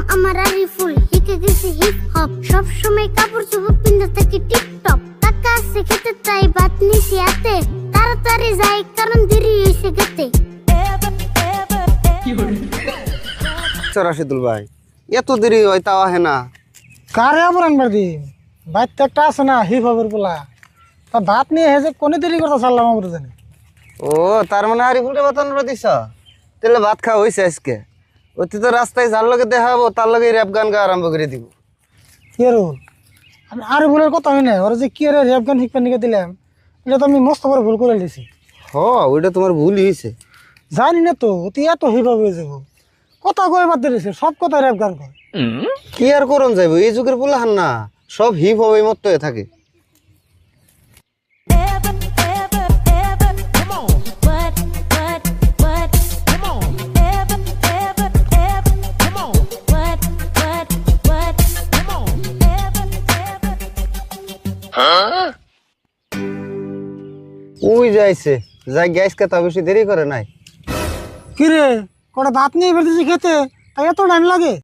আমার আরিফুল শিখে গেছি হিপ হপ সব সময় কাপড় চোপড় পিনতে থাকি টিপটপ টাকা আছে খেতে তাই ভাত নিছি হাতে তাড়াতাড়ি যাই কারণ দেরি হইছে গেতে রাশিদুল ভাই এত দেরি হয় তাও আহে না কারে আবার আনবার দি বাইতে একটা আছে না হিপ হপের পোলা তা ভাত নিয়ে হেজে কোনে দেরি করতে চাললাম আমরা জানি ও তার মানে আরিফুলকে ভাত আনবার দিছ তাহলে ভাত খাওয়া হয়েছে আজকে অতি তো রাস্তায় যার লগে দেখা হবো তার লগে র্যাপ গান গা আরম্ভ করে দিব কে রুল আমি আরে ভুলের কথা হয় না ওরা যে কি রে র্যাপ গান শিখবার নিকে দিলাম এটা তো আমি মস্ত বড় ভুল করে দিছি হ ওইটা তোমার ভুল হয়েছে জানি না তো অতি এত হিপ হপ হয়ে যাবো কথা কয়ে বাদ দিয়েছে সব কথা র্যাপ গান কয় কি আর করন যাইব এই যুগের পোলাহান না সব হিপ হপ এই মত হয়ে থাকে ওই যাইছে যাই গ্যাস কে তা বেশি দেরি করে নাই কি রে কটা ভাত নিয়ে ফেলতেছি খেতে তাই এত টাইম লাগে